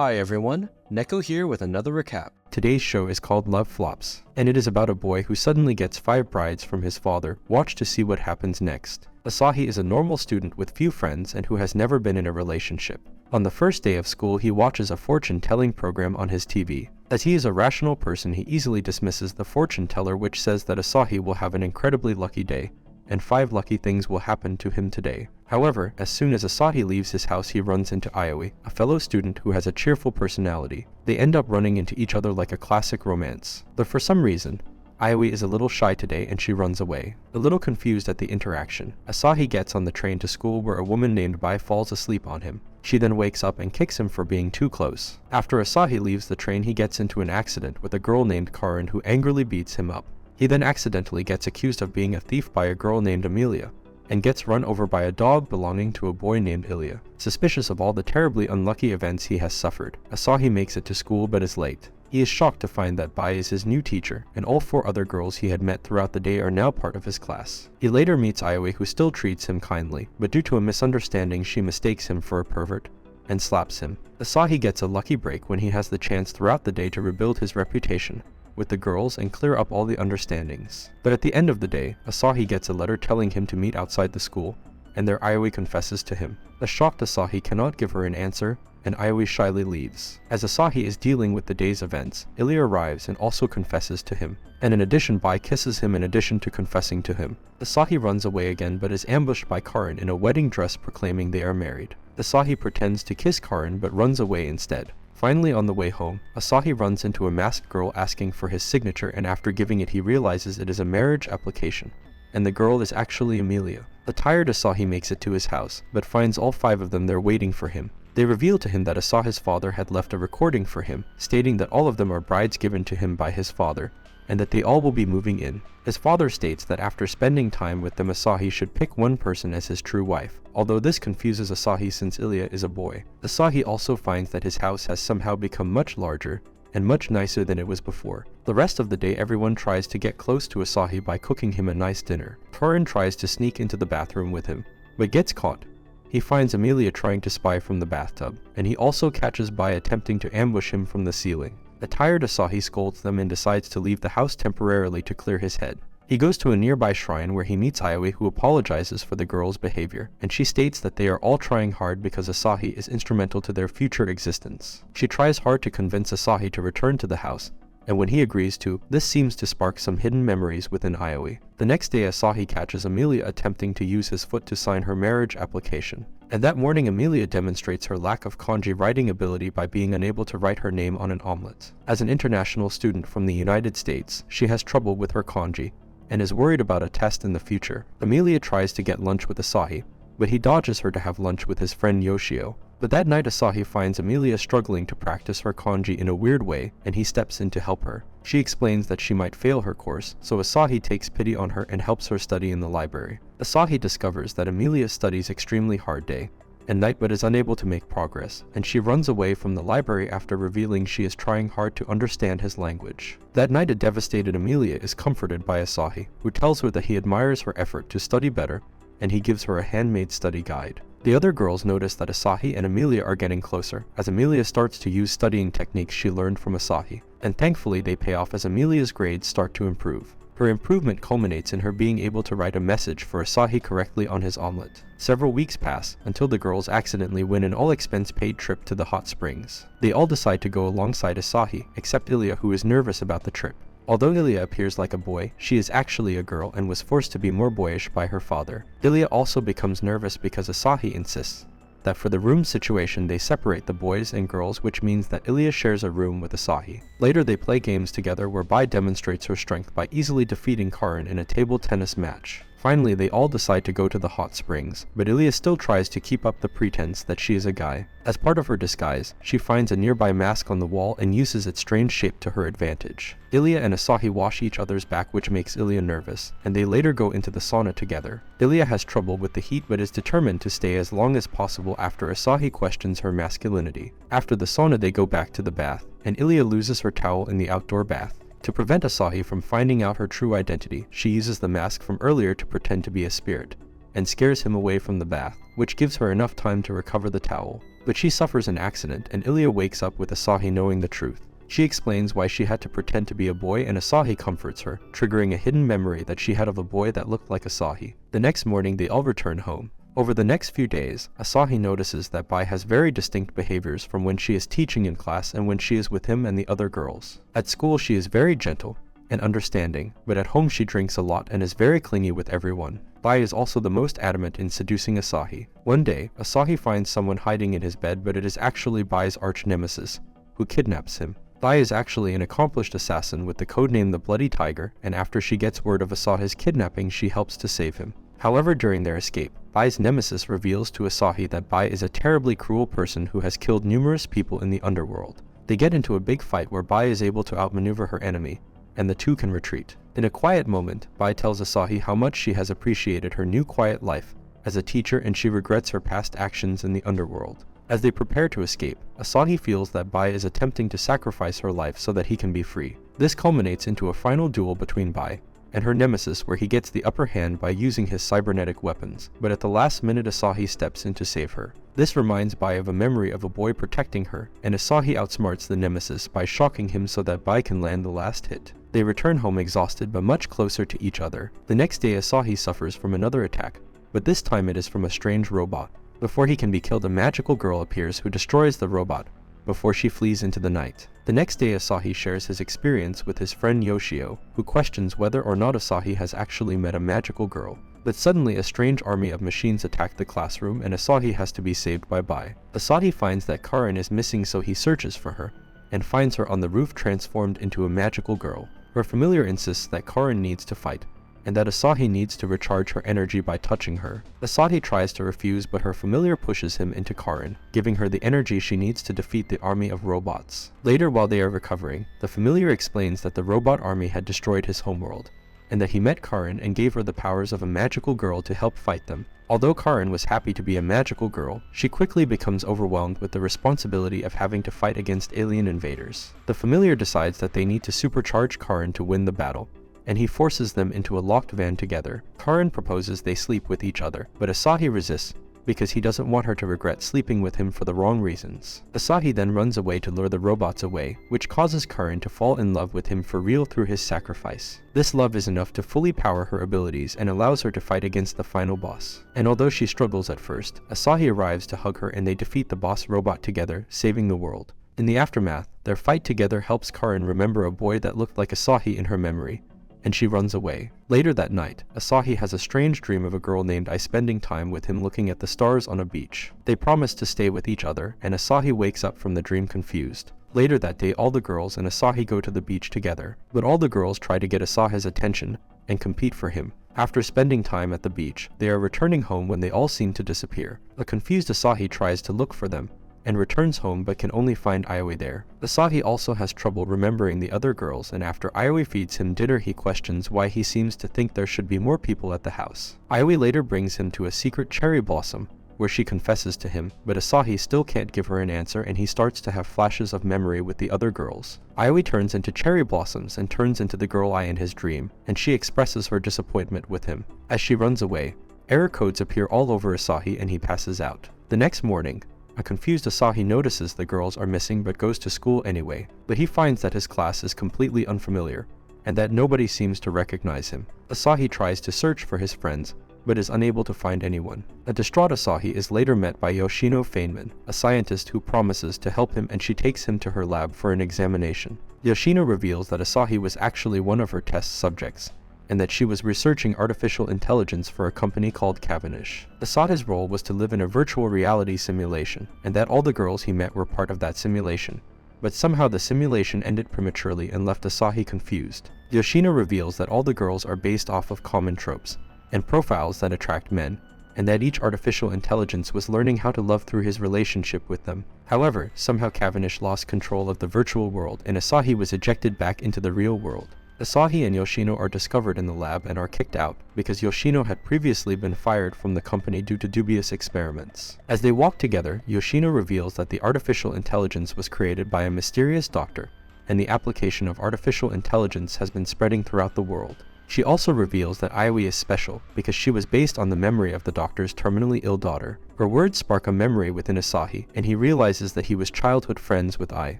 Hi everyone, Neko here with another recap. Today's show is called Love Flops, and it is about a boy who suddenly gets 5 brides from his father. Watch to see what happens next. Asahi is a normal student with few friends and who has never been in a relationship. On the first day of school, he watches a fortune-telling program on his TV. As he is a rational person, he easily dismisses the fortune teller, which says that Asahi will have an incredibly lucky day, and 5 lucky things will happen to him today. However, as soon as Asahi leaves his house, he runs into Aoi, a fellow student who has a cheerful personality. They end up running into each other like a classic romance. But for some reason, Aoi is a little shy today and she runs away. A little confused at the interaction, Asahi gets on the train to school where a woman named Bai falls asleep on him. She then wakes up and kicks him for being too close. After Asahi leaves the train, he gets into an accident with a girl named Karin who angrily beats him up. He then accidentally gets accused of being a thief by a girl named Amelia, and gets run over by a dog belonging to a boy named Ilya. Suspicious of all the terribly unlucky events he has suffered, Asahi makes it to school but is late. He is shocked to find that Bai is his new teacher, and all 4 other girls he had met throughout the day are now part of his class. He later meets Aoi, who still treats him kindly, but due to a misunderstanding she mistakes him for a pervert and slaps him. Asahi gets a lucky break when he has the chance throughout the day to rebuild his reputation with the girls and clear up all the understandings. But at the end of the day, Asahi gets a letter telling him to meet outside the school, and there Aoi confesses to him. The shocked Asahi cannot give her an answer, and Aoi shyly leaves. As Asahi is dealing with the day's events, Ilya arrives and also confesses to him, and in addition Bai kisses him in addition to confessing to him. Asahi runs away again but is ambushed by Karin in a wedding dress proclaiming they are married. Asahi pretends to kiss Karin but runs away instead. Finally, on the way home, Asahi runs into a masked girl asking for his signature, and after giving it he realizes it is a marriage application, and the girl is actually Amelia. The tired Asahi makes it to his house, but finds all 5 of them there waiting for him. They reveal to him that Asahi's father had left a recording for him, stating that all of them are brides given to him by his father, and that they all will be moving in. His father states that after spending time with them, Asahi should pick one person as his true wife, although this confuses Asahi since Ilya is a boy. Asahi also finds that his house has somehow become much larger and much nicer than it was before. The rest of the day everyone tries to get close to Asahi by cooking him a nice dinner. Karin tries to sneak into the bathroom with him, but gets caught. He finds Amelia trying to spy from the bathtub, and he also catches Bai attempting to ambush him from the ceiling. The tired Asahi scolds them and decides to leave the house temporarily to clear his head. He goes to a nearby shrine where he meets Aoi, who apologizes for the girls' behavior, and she states that they are all trying hard because Asahi is instrumental to their future existence. She tries hard to convince Asahi to return to the house, and when he agrees to, this seems to spark some hidden memories within Aoi. The next day Asahi catches Amelia attempting to use his foot to sign her marriage application. And that morning Amelia demonstrates her lack of kanji writing ability by being unable to write her name on an omelet. As an international student from the United States, she has trouble with her kanji, and is worried about a test in the future. Amelia tries to get lunch with Asahi, but he dodges her to have lunch with his friend Yoshio. But that night Asahi finds Amelia struggling to practice her kanji in a weird way, and he steps in to help her. She explains that she might fail her course, so Asahi takes pity on her and helps her study in the library. Asahi discovers that Amelia studies extremely hard day and night but is unable to make progress, and she runs away from the library after revealing she is trying hard to understand his language. That night a devastated Amelia is comforted by Asahi, who tells her that he admires her effort to study better, and he gives her a handmade study guide. The other girls notice that Asahi and Amelia are getting closer, as Amelia starts to use studying techniques she learned from Asahi, and thankfully they pay off as Amelia's grades start to improve. Her improvement culminates in her being able to write a message for Asahi correctly on his omelet. Several weeks pass, until the girls accidentally win an all-expense-paid trip to the hot springs. They all decide to go alongside Asahi, except Ilya, who is nervous about the trip. Although Ilya appears like a boy, she is actually a girl and was forced to be more boyish by her father. Ilya also becomes nervous because Asahi insists that for the room situation they separate the boys and girls, which means that Ilya shares a room with Asahi. Later they play games together where Bai demonstrates her strength by easily defeating Karin in a table tennis match. Finally they all decide to go to the hot springs, but Ilya still tries to keep up the pretense that she is a guy. As part of her disguise, she finds a nearby mask on the wall and uses its strange shape to her advantage. Ilya and Asahi wash each other's back, which makes Ilya nervous, and they later go into the sauna together. Ilya has trouble with the heat but is determined to stay as long as possible after Asahi questions her masculinity. After the sauna they go back to the bath, and Ilya loses her towel in the outdoor bath. To prevent Asahi from finding out her true identity, she uses the mask from earlier to pretend to be a spirit, and scares him away from the bath, which gives her enough time to recover the towel. But she suffers an accident and Ilya wakes up with Asahi knowing the truth. She explains why she had to pretend to be a boy and Asahi comforts her, triggering a hidden memory that she had of a boy that looked like Asahi. The next morning they all return home. Over the next few days, Asahi notices that Bai has very distinct behaviors from when she is teaching in class and when she is with him and the other girls. At school she is very gentle and understanding, but at home she drinks a lot and is very clingy with everyone. Bai is also the most adamant in seducing Asahi. One day, Asahi finds someone hiding in his bed, but it is actually Bai's arch-nemesis, who kidnaps him. Bai is actually an accomplished assassin with the codename the Bloody Tiger, and after she gets word of Asahi's kidnapping, she helps to save him. However, during their escape, Bai's nemesis reveals to Asahi that Bai is a terribly cruel person who has killed numerous people in the underworld. They get into a big fight where Bai is able to outmaneuver her enemy, and the two can retreat. In a quiet moment, Bai tells Asahi how much she has appreciated her new quiet life as a teacher and she regrets her past actions in the underworld. As they prepare to escape, Asahi feels that Bai is attempting to sacrifice her life so that he can be free. This culminates into a final duel between Bai and her nemesis where he gets the upper hand by using his cybernetic weapons, but at the last minute Asahi steps in to save her. This reminds Bai of a memory of a boy protecting her, and Asahi outsmarts the nemesis by shocking him so that Bai can land the last hit. They return home exhausted but much closer to each other. The next day Asahi suffers from another attack, but this time it is from a strange robot. Before he can be killed, a magical girl appears who destroys the robot before she flees into the night. The next day Asahi shares his experience with his friend Yoshio, who questions whether or not Asahi has actually met a magical girl. But suddenly a strange army of machines attack the classroom and Asahi has to be saved by Bai. Asahi finds that Karin is missing, so he searches for her and finds her on the roof transformed into a magical girl. Her familiar insists that Karin needs to fight, and that Asahi needs to recharge her energy by touching her. Asahi tries to refuse, but her familiar pushes him into Karin, giving her the energy she needs to defeat the army of robots. Later, while they are recovering, the familiar explains that the robot army had destroyed his homeworld, and that he met Karin and gave her the powers of a magical girl to help fight them. Although Karin was happy to be a magical girl, she quickly becomes overwhelmed with the responsibility of having to fight against alien invaders. The familiar decides that they need to supercharge Karin to win the battle, and he forces them into a locked van together. Karin proposes they sleep with each other, but Asahi resists because he doesn't want her to regret sleeping with him for the wrong reasons. Asahi then runs away to lure the robots away, which causes Karin to fall in love with him for real through his sacrifice. This love is enough to fully power her abilities and allows her to fight against the final boss. And although she struggles at first, Asahi arrives to hug her and they defeat the boss robot together, saving the world. In the aftermath, their fight together helps Karin remember a boy that looked like Asahi in her memory, and she runs away. Later that night, Asahi has a strange dream of a girl named Ai spending time with him looking at the stars on a beach. They promise to stay with each other, and Asahi wakes up from the dream confused. Later that day, all the girls and Asahi go to the beach together, but all the girls try to get Asahi's attention and compete for him. After spending time at the beach, they are returning home when they all seem to disappear. A confused Asahi tries to look for them, and returns home but can only find Ioi there. Asahi also has trouble remembering the other girls, and after Ioi feeds him dinner he questions why he seems to think there should be more people at the house. Ioi later brings him to a secret cherry blossom, where she confesses to him, but Asahi still can't give her an answer and he starts to have flashes of memory with the other girls. Ioi turns into cherry blossoms and turns into the girl Ai in his dream, and she expresses her disappointment with him. As she runs away, error codes appear all over Asahi and he passes out. The next morning, a confused Asahi notices the girls are missing but goes to school anyway, but he finds that his class is completely unfamiliar, and that nobody seems to recognize him. Asahi tries to search for his friends, but is unable to find anyone. A distraught Asahi is later met by Yoshino Feynman, a scientist who promises to help him, and she takes him to her lab for an examination. Yoshino reveals that Asahi was actually one of her test subjects, and that she was researching artificial intelligence for a company called Cavendish. Asahi's role was to live in a virtual reality simulation, and that all the girls he met were part of that simulation. But somehow the simulation ended prematurely and left Asahi confused. Yoshino reveals that all the girls are based off of common tropes and profiles that attract men, and that each artificial intelligence was learning how to love through his relationship with them. However, somehow Cavendish lost control of the virtual world and Asahi was ejected back into the real world. Asahi and Yoshino are discovered in the lab and are kicked out because Yoshino had previously been fired from the company due to dubious experiments. As they walk together, Yoshino reveals that the artificial intelligence was created by a mysterious doctor, and the application of artificial intelligence has been spreading throughout the world. She also reveals that Aioi is special because she was based on the memory of the doctor's terminally ill daughter. Her words spark a memory within Asahi, and he realizes that he was childhood friends with Ai,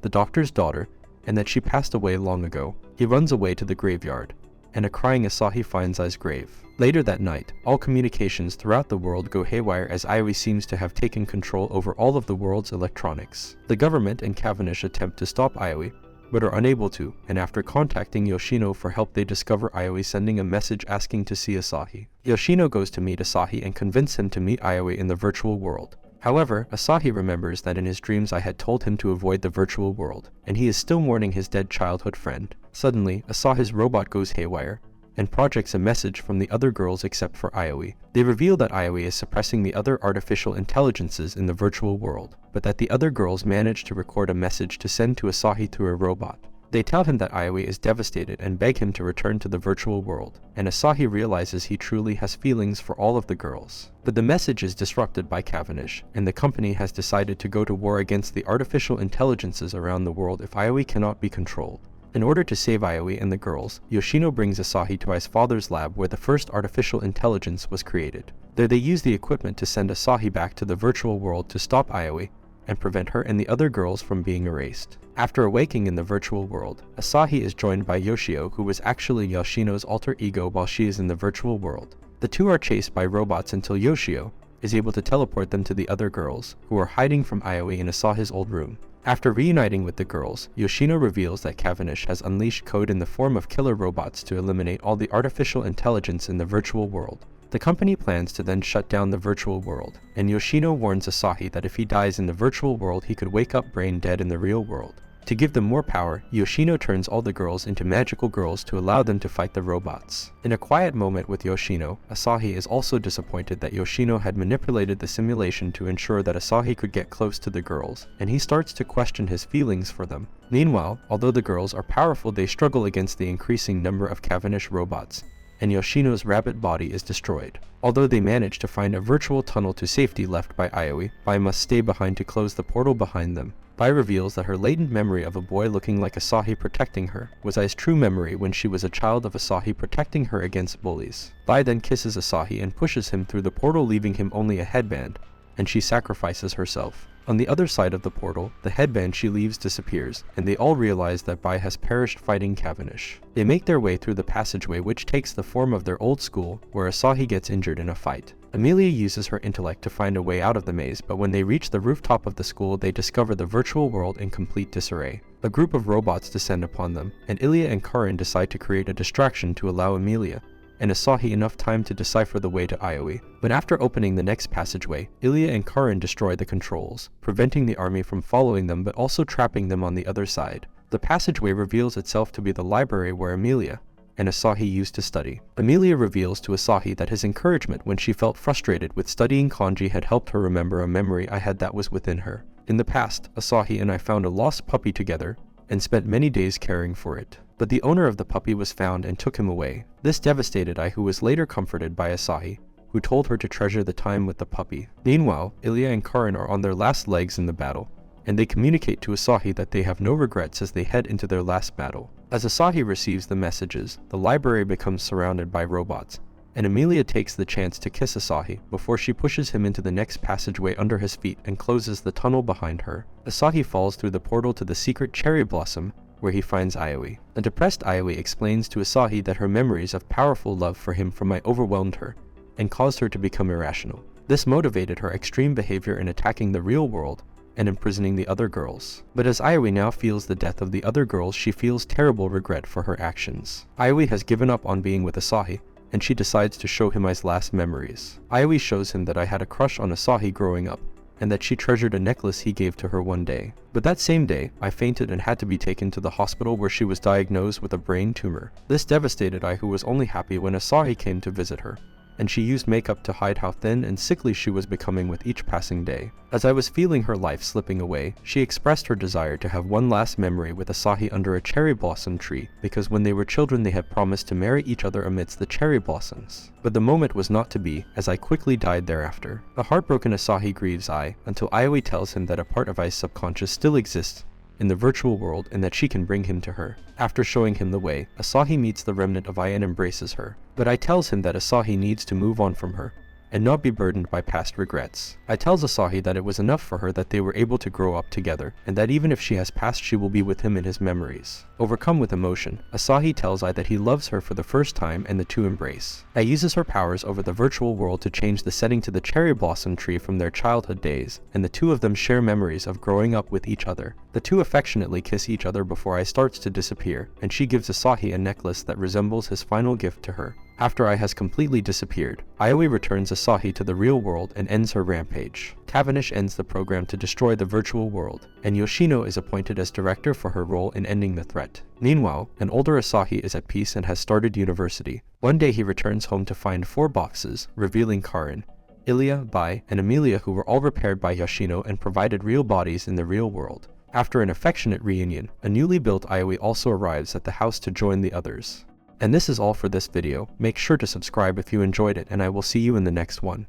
the doctor's daughter, and that she passed away long ago. He runs away to the graveyard, and a crying Asahi finds Ai's grave. Later that night, all communications throughout the world go haywire as Aioi seems to have taken control over all of the world's electronics. The government and Cavendish attempt to stop Aioi, but are unable to, and after contacting Yoshino for help they discover Aioi sending a message asking to see Asahi. Yoshino goes to meet Asahi and convince him to meet Aioi in the virtual world. However, Asahi remembers that in his dreams I had told him to avoid the virtual world, and he is still mourning his dead childhood friend. Suddenly, Asahi's robot goes haywire, and projects a message from the other girls except for Aioi. They reveal that Aioi is suppressing the other artificial intelligences in the virtual world, but that the other girls manage to record a message to send to Asahi through a robot. They tell him that Aioi is devastated and beg him to return to the virtual world, and Asahi realizes he truly has feelings for all of the girls. But the message is disrupted by Cavendish, and the company has decided to go to war against the artificial intelligences around the world if Aioi cannot be controlled. In order to save Aioi and the girls, Yoshino brings Asahi to Ai's father's lab where the first artificial intelligence was created. There they use the equipment to send Asahi back to the virtual world to stop Aioi and prevent her and the other girls from being erased. After awaking in the virtual world, Asahi is joined by Yoshio, who was actually Yoshino's alter ego while she is in the virtual world. The two are chased by robots until Yoshio is able to teleport them to the other girls, who are hiding from Aioi in Asahi's old room. After reuniting with the girls, Yoshino reveals that Cavendish has unleashed code in the form of killer robots to eliminate all the artificial intelligence in the virtual world. The company plans to then shut down the virtual world, and Yoshino warns Asahi that if he dies in the virtual world he could wake up brain dead in the real world. To give them more power, Yoshino turns all the girls into magical girls to allow them to fight the robots. In a quiet moment with Yoshino, Asahi is also disappointed that Yoshino had manipulated the simulation to ensure that Asahi could get close to the girls, and he starts to question his feelings for them. Meanwhile, although the girls are powerful, they struggle against the increasing number of Cavendish robots, and Yoshino's rabbit body is destroyed. Although they manage to find a virtual tunnel to safety left by Aioi, Bai must stay behind to close the portal behind them. Bai reveals that her latent memory of a boy looking like Asahi protecting her was Ai's true memory when she was a child of Asahi protecting her against bullies. Bai then kisses Asahi and pushes him through the portal, leaving him only a headband, and she sacrifices herself. On the other side of the portal, the headband she leaves disappears, and they all realize that Bai has perished fighting Cavendish. They make their way through the passageway, which takes the form of their old school, where Asahi gets injured in a fight. Amelia uses her intellect to find a way out of the maze, but when they reach the rooftop of the school they discover the virtual world in complete disarray. A group of robots descend upon them, and Ilya and Karin decide to create a distraction to allow Amelia and Asahi enough time to decipher the way to Aioi. But after opening the next passageway, Ilya and Karin destroy the controls, preventing the army from following them but also trapping them on the other side. The passageway reveals itself to be the library where Amelia and Asahi used to study. Amelia reveals to Asahi that his encouragement when she felt frustrated with studying kanji had helped her remember a memory I had that was within her. In the past, Asahi and I found a lost puppy together and spent many days caring for it. But the owner of the puppy was found and took him away. This devastated Ai, who was later comforted by Asahi, who told her to treasure the time with the puppy. Meanwhile, Ilya and Karin are on their last legs in the battle, and they communicate to Asahi that they have no regrets as they head into their last battle. As Asahi receives the messages, the library becomes surrounded by robots, and Amelia takes the chance to kiss Asahi before she pushes him into the next passageway under his feet and closes the tunnel behind her. Asahi falls through the portal to the secret cherry blossom, where he finds Aioi. A depressed Aioi explains to Asahi that her memories of powerful love for him from Ai overwhelmed her and caused her to become irrational. This motivated her extreme behavior in attacking the real world and imprisoning the other girls. But as Aioi now feels the death of the other girls, she feels terrible regret for her actions. Aioi has given up on being with Asahi, and she decides to show him Ai's last memories. Aioi shows him that Ai had a crush on Asahi growing up, and that she treasured a necklace he gave to her one day. But that same day, Ai fainted and had to be taken to the hospital where she was diagnosed with a brain tumor. This devastated Ai, who was only happy when Asahi came to visit her, and she used makeup to hide how thin and sickly she was becoming with each passing day. As I was feeling her life slipping away, she expressed her desire to have one last memory with Asahi under a cherry blossom tree, because when they were children they had promised to marry each other amidst the cherry blossoms. But the moment was not to be, as Ai quickly died thereafter. The heartbroken Asahi grieves Ai until Aioi tells him that a part of Ai's subconscious still exists in the virtual world and that she can bring him to her. After showing him the way, Asahi meets the remnant of Ai and embraces her, but Ai tells him that Asahi needs to move on from her and not be burdened by past regrets. Ai tells Asahi that it was enough for her that they were able to grow up together, and that even if she has passed, she will be with him in his memories. Overcome with emotion, Asahi tells Ai that he loves her for the first time and the two embrace. Ai uses her powers over the virtual world to change the setting to the cherry blossom tree from their childhood days, and the two of them share memories of growing up with each other. The two affectionately kiss each other before Ai starts to disappear, and she gives Asahi a necklace that resembles his final gift to her. After Ai has completely disappeared, Aoi returns Asahi to the real world and ends her rampage. Tavernish ends the program to destroy the virtual world, and Yoshino is appointed as director for her role in ending the threat. Meanwhile, an older Asahi is at peace and has started university. One day he returns home to find 4 boxes, revealing Karin, Ilya, Bai, and Amelia, who were all repaired by Yoshino and provided real bodies in the real world. After an affectionate reunion, a newly built Aoi also arrives at the house to join the others. And this is all for this video. Make sure to subscribe if you enjoyed it, and I will see you in the next one.